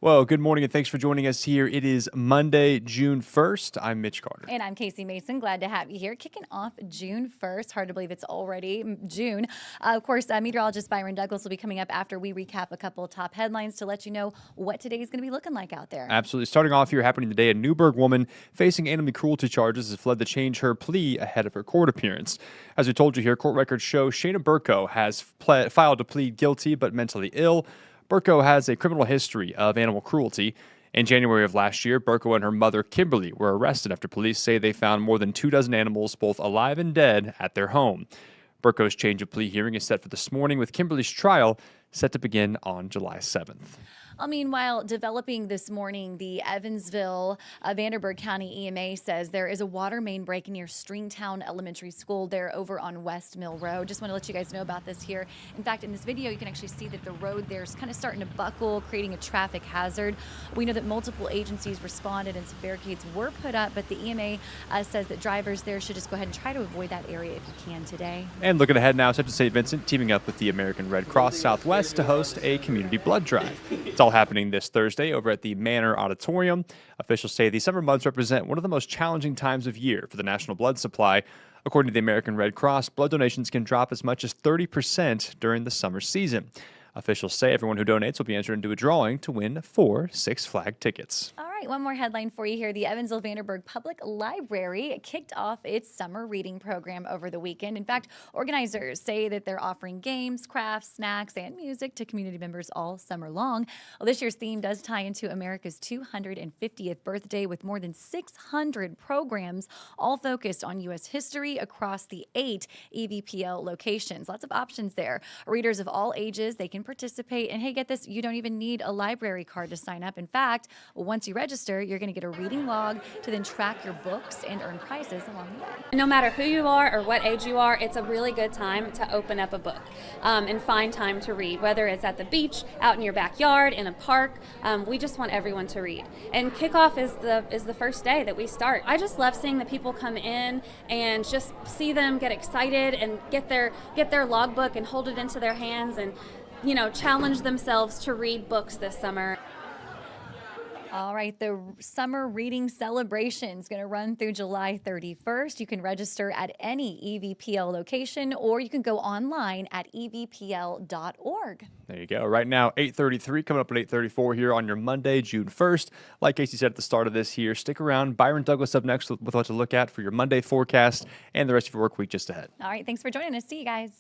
Well, good morning and thanks for joining us here. It is Monday, June 1st. I'm Mitch Carter. And I'm Casey Mason. Glad to have you here. Kicking off June 1st. Hard to believe it's already June. Of course, meteorologist Byron Douglas will be coming up after we recap a couple of top headlines to let you know what today is going to be looking like out there. Absolutely. Starting off here, happening today, a Newburgh woman facing animal cruelty charges has fled to change her plea ahead of her court appearance. As we told you here, court records show Shayna Burko has filed to plead guilty but mentally ill. Burko has a criminal history of animal cruelty. In January of last year, Burko and her mother, Kimberly, were arrested after police say they found more than 24 animals, both alive and dead, at their home. Burko's change of plea hearing is set for this morning, with Kimberly's trial set to begin on July 7th. Meanwhile, developing this morning, the Evansville, Vanderburgh County EMA says there is a water main break near Stringtown Elementary School there over on West Mill Road. Just want to let you guys know about this here. In fact, in this video, you can actually see that the road there's kind of starting to buckle, creating a traffic hazard. We know that multiple agencies responded and some barricades were put up, but the EMA says that drivers there should just go ahead and try to avoid that area if you can today. And looking ahead now, Central St. Vincent teaming up with the American Red Cross Southwest to host a community blood drive. It's all happening this Thursday over at the Manor Auditorium. Officials say these summer months represent one of the most challenging times of year for the national blood supply. According to the American Red Cross, blood donations can drop as much as 30% during the summer season. Officials say everyone who donates will be entered into a drawing to win 4 Six Flags tickets. All right, one more headline for you here. The Evansville Vanderburgh Public Library kicked off its summer reading program over the weekend. In fact, organizers say that they're offering games, crafts, snacks, and music to community members all summer long. Well, this year's theme does tie into America's 250th birthday with more than 600 programs, all focused on U.S. history across the 8 EVPL locations. Lots of options there. Readers of all ages, they can participate. And hey, get this, you don't even need a library card to sign up. In fact, once you register, you're going to get a reading log to then track your books and earn prizes along the way. No matter who you are or what age you are, it's a really good time to open up a book and find time to read, whether it's at the beach, out in your backyard, in a park. We just want everyone to read. And kickoff is the first day that we start. I just love seeing the people come in and just see them get excited and get their logbook and hold it into their hands and challenge themselves to read books this summer. All right, the summer reading celebration is going to run through July 31st. You can register at any EVPL location, or you can go online at evpl.org. There you go. Right now, 8:33, coming up at 8:34 here on your Monday, June 1st. Like Casey said at the start of this here, stick around. Byron Douglas up next with what to look at for your Monday forecast and the rest of your work week just ahead. All right, thanks for joining us. See you guys.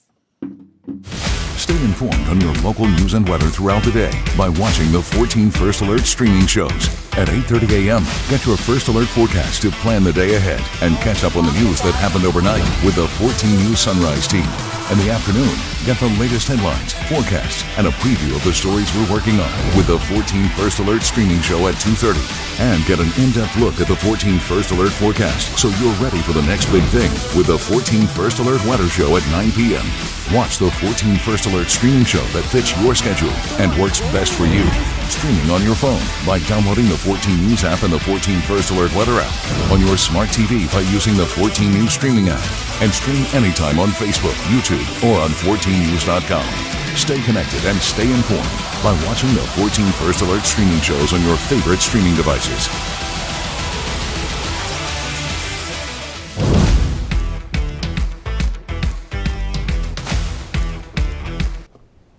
Stay informed on your local news and weather throughout the day by watching the 14 First Alert streaming shows. At 8:30 a.m., get your First Alert forecast to plan the day ahead and catch up on the news that happened overnight with the 14 News Sunrise team. In the afternoon, get the latest headlines, forecasts, and a preview of the stories we're working on with the 14 First Alert streaming show at 2:30. And get an in-depth look at the 14 First Alert forecast so you're ready for the next big thing with the 14 First Alert weather show at 9 p.m. Watch the 14 First Alert streaming show that fits your schedule and works best for you. Streaming on your phone by downloading the 14 News app and the 14 First Alert weather app. On your smart TV by using the 14 News streaming app. And stream anytime on Facebook, YouTube, or on 14news.com. Stay connected and stay informed by watching the 14 First Alert streaming shows on your favorite streaming devices.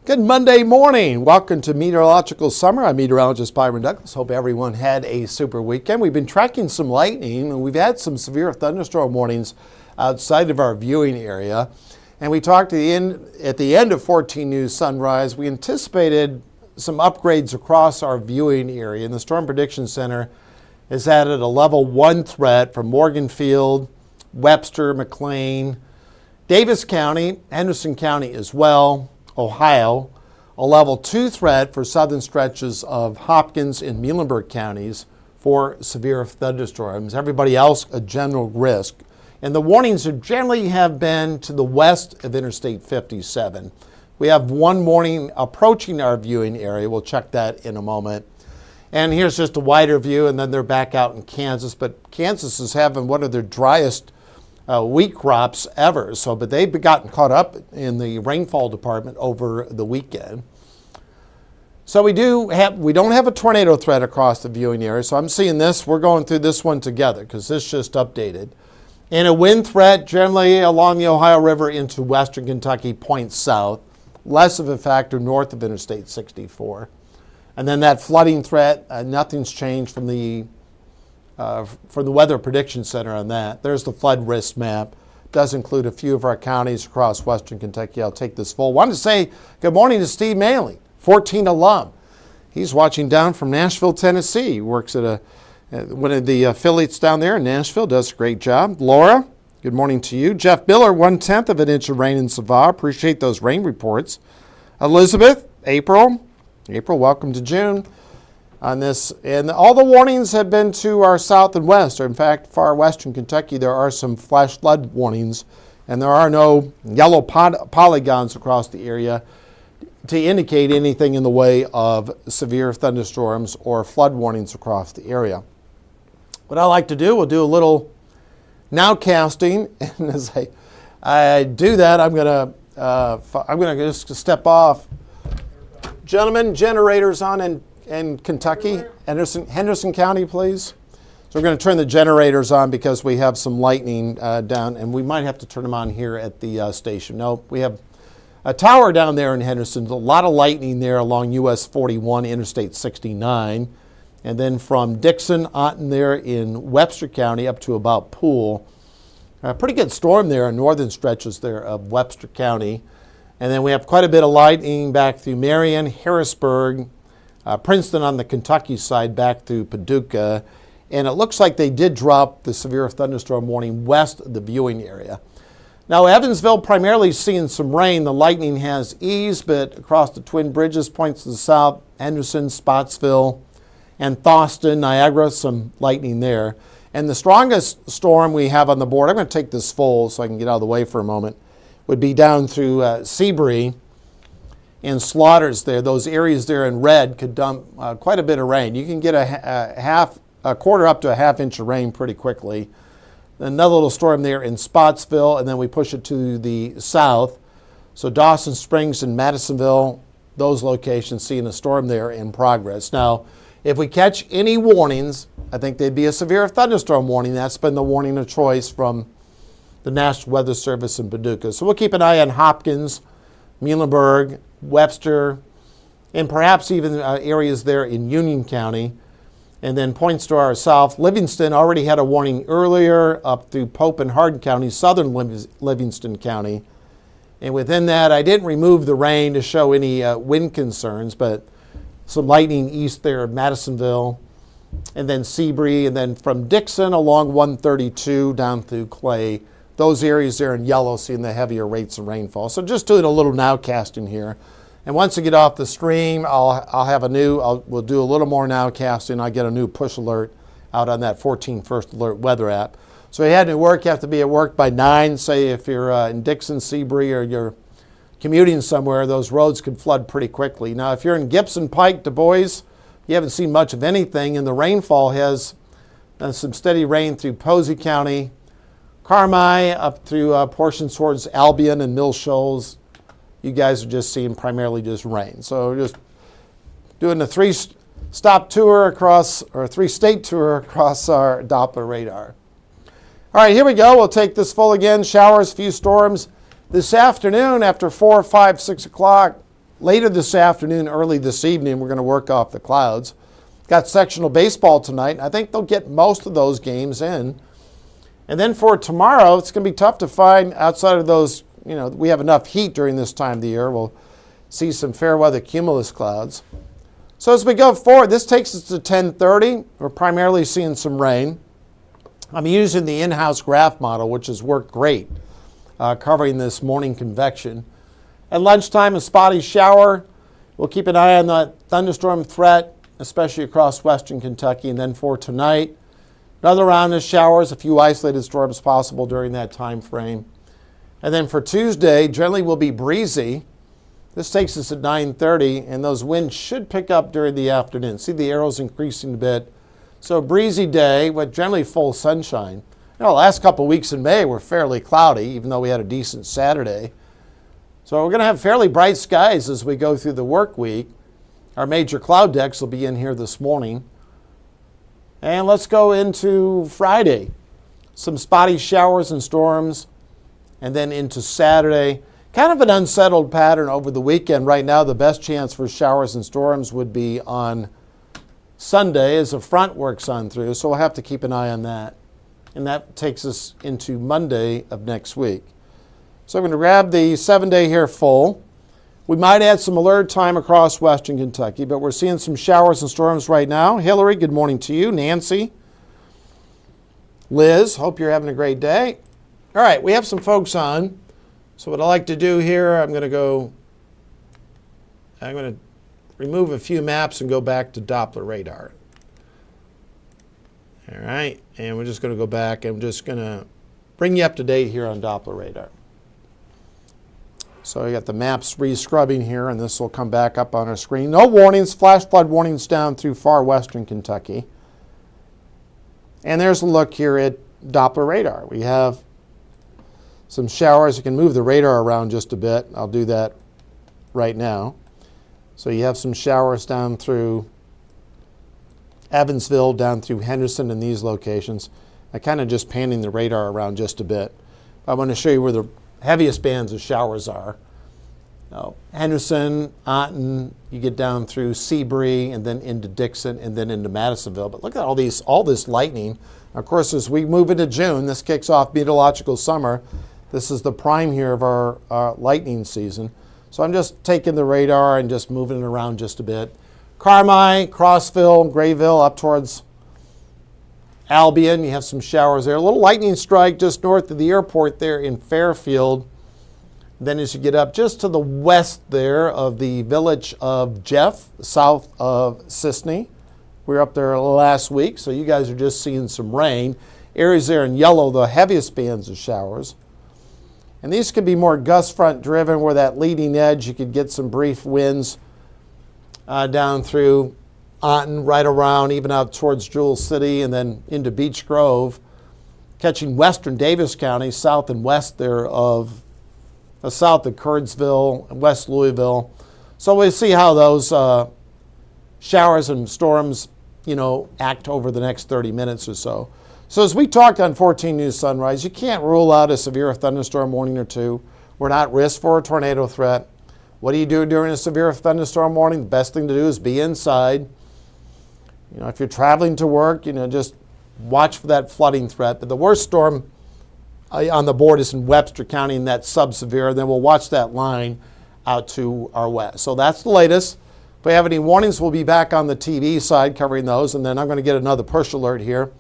Good Monday morning. Welcome to Meteorological Summer. I'm meteorologist Byron Douglas. Hope everyone had a super weekend. We've been tracking some lightning, and we've had some severe thunderstorm warnings outside of our viewing area. And we talked at the end of 14 News Sunrise. We anticipated some upgrades across our viewing area, and the Storm Prediction Center has added a level 1 threat from Morganfield, Webster, McLean, Davis County, Henderson County as well, Ohio, a level 2 threat for southern stretches of Hopkins and Muhlenberg counties for severe thunderstorms. Everybody else, a general risk. And the warnings generally have been to the west of Interstate 57. We have one warning approaching our viewing area. We'll check that in a moment. And here's just a wider view, and then they're back out in Kansas. But Kansas is having one of their driest wheat crops ever. But they've gotten caught up in the rainfall department over the weekend. So we don't have a tornado threat across the viewing area. So I'm seeing this. We're going through this one together because this just updated. And a wind threat generally along the Ohio River into western Kentucky points south. Less of a factor north of Interstate 64. And then that flooding threat, nothing's changed from the Weather Prediction Center on that. There's the flood risk map. Does include a few of our counties across western Kentucky. I'll take this full. Wanted to say good morning to Steve Manley, 14 alum. He's watching down from Nashville, Tennessee. He works at one of the affiliates down there in Nashville. Does a great job. Laura, good morning to you. Jeff Miller, 1/10 of an inch of rain in Savannah. Appreciate those rain reports. Elizabeth, April, welcome to June on this. And all the warnings have been to our south and west. In fact, far western Kentucky, there are some flash flood warnings, and there are no yellow polygons across the area to indicate anything in the way of severe thunderstorms or flood warnings across the area. What I like to do, we'll do a little nowcasting, and as I do that, I'm going to just step off. Gentlemen, generators on in Kentucky, Henderson County, please. So we're going to turn the generators on because we have some lightning down, and we might have to turn them on here at the station. No, we have a tower down there in Henderson. A lot of lightning there along US 41, Interstate 69. And then from Dixon, Otten there in Webster County up to about Poole. A pretty good storm there in northern stretches there of Webster County. And then we have quite a bit of lightning back through Marion, Harrisburg, Princeton on the Kentucky side back through Paducah. And it looks like they did drop the severe thunderstorm warning west of the viewing area. Now, Evansville primarily seeing some rain. The lightning has eased, but across the Twin Bridges points to the south, Henderson, Spotsville, and Thawston, Niagara, some lightning there. And the strongest storm we have on the board, I'm going to take this full so I can get out of the way for a moment, would be down through Seabury and Slaughters there. Those areas there in red could dump quite a bit of rain. You can get a quarter up to a half inch of rain pretty quickly. Another little storm there in Spotsville, and then we push it to the south. So Dawson Springs and Madisonville, those locations seeing a storm there in progress. Now, if we catch any warnings, I think they'd be a severe thunderstorm warning. That's been the warning of choice from the National Weather Service in Paducah. So we'll keep an eye on Hopkins, Muhlenberg, Webster, and perhaps even areas there in Union County. And then points to our south. Livingston already had a warning earlier up through Pope and Hardin County, southern Livingston County. And within that, I didn't remove the rain to show any wind concerns, but some lightning east there of Madisonville, and then Seabury, and then from Dixon along 132 down through Clay. Those areas there in yellow seeing the heavier rates of rainfall. So just doing a little nowcasting here. And once I get off the stream, we'll do a little more nowcasting. I'll get a new push alert out on that 14 First Alert weather app. So if you had to work, you have to be at work by 9. Say if you're in Dixon, Seabury, or you're commuting somewhere, those roads could flood pretty quickly. Now, if you're in Gibson, Pike, Du Bois, you haven't seen much of anything, and the rainfall has some steady rain through Posey County, Carmi, up through portions towards Albion and Mill Shoals. You guys are just seeing primarily just rain. So just doing a 3-stop tour across, or a 3-state tour across our Doppler radar. All right, here we go. We'll take this full again. Showers, few storms. This afternoon after 4, 5, 6 o'clock, later this afternoon, early this evening, we're going to work off the clouds. Got sectional baseball tonight. I think they'll get most of those games in. And then for tomorrow, it's going to be tough to find outside of those. We have enough heat during this time of the year. We'll see some fair weather cumulus clouds. So as we go forward, this takes us to 10:30. We're primarily seeing some rain. I'm using the in-house graph model, which has worked great, covering this morning convection. At lunchtime, a spotty shower. We'll keep an eye on the thunderstorm threat, especially across western Kentucky. And then for tonight, another round of showers, a few isolated storms possible during that time frame. And then for Tuesday, generally will be breezy. This takes us at 9:30, and those winds should pick up during the afternoon. See the arrows increasing a bit. So a breezy day with generally full sunshine. The last couple of weeks in May were fairly cloudy, even though we had a decent Saturday. So we're going to have fairly bright skies as we go through the work week. Our major cloud decks will be in here this morning. And let's go into Friday. Some spotty showers and storms, and then into Saturday. Kind of an unsettled pattern over the weekend. Right now, the best chance for showers and storms would be on Sunday as a front works on through, so we'll have to keep an eye on that. And that takes us into Monday of next week. So I'm going to grab the 7-day here full. We might add some alert time across western Kentucky, but we're seeing some showers and storms right now. Hillary, good morning to you. Nancy, Liz, hope you're having a great day. All right, we have some folks on. So what I like to do here, I'm going to remove a few maps and go back to Doppler radar. All right, and we're just going to go back. I'm just going to bring you up to date here on Doppler radar. So I got the maps re-scrubbing here, and this will come back up on our screen. No warnings, flash flood warnings down through far western Kentucky. And there's a look here at Doppler radar. We have some showers. You can move the radar around just a bit. I'll do that right now. So you have some showers down through Evansville, down through Henderson in these locations. I kind of just panning the radar around just a bit. I want to show you where the heaviest bands of showers are. Henderson, Otten, you get down through Seabury and then into Dixon and then into Madisonville. But look at all this lightning. Of course, as we move into June, this kicks off meteorological summer. This is the prime here of our lightning season. So I'm just taking the radar and just moving it around just a bit. Carmi, Crossville, Grayville, up towards Albion, you have some showers there. A little lightning strike just north of the airport there in Fairfield. Then as you get up just to the west there of the village of Jeff, south of Sisney. We were up there last week, so you guys are just seeing some rain. Areas there in yellow, the heaviest bands of showers. And these could be more gust front driven, where that leading edge, you could get some brief winds down through Otten, right around, even out towards Jewel City and then into Beech Grove, catching western Davis County, south and west there of south of Curdsville and west Louisville. So we'll see how those showers and storms, act over the next 30 minutes or so. So as we talked on 14 News Sunrise, you can't rule out a severe thunderstorm warning or two. We're not at risk for a tornado threat. What do you do during a severe thunderstorm warning? The best thing to do is be inside. If you're traveling to work, just watch for that flooding threat. But the worst storm on the board is in Webster County, and that's sub-severe. Then we'll watch that line out to our west. So that's the latest. If we have any warnings, we'll be back on the TV side covering those. And then I'm going to get another push alert here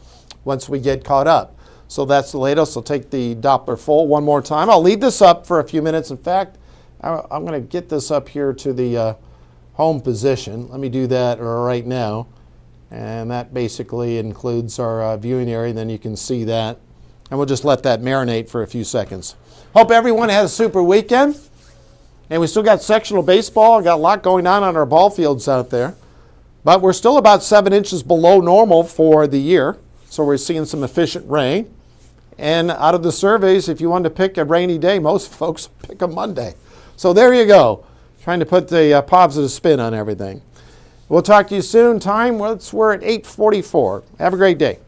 once we get caught up. So that's the latest. I'll take the Doppler full one more time. I'll leave this up for a few minutes. In fact, I'm going to get this up here to the home position. Let me do that right now. And that basically includes our viewing area. Then you can see that. And we'll just let that marinate for a few seconds. Hope everyone has a super weekend. And we still got sectional baseball. Got a lot going on our ball fields out there. But we're still about 7 inches below normal for the year. So we're seeing some efficient rain. And out of the surveys, if you wanted to pick a rainy day, most folks pick a Monday. So there you go. Trying to put the positive spin on everything. We'll talk to you soon. We're at 8:44. Have a great day.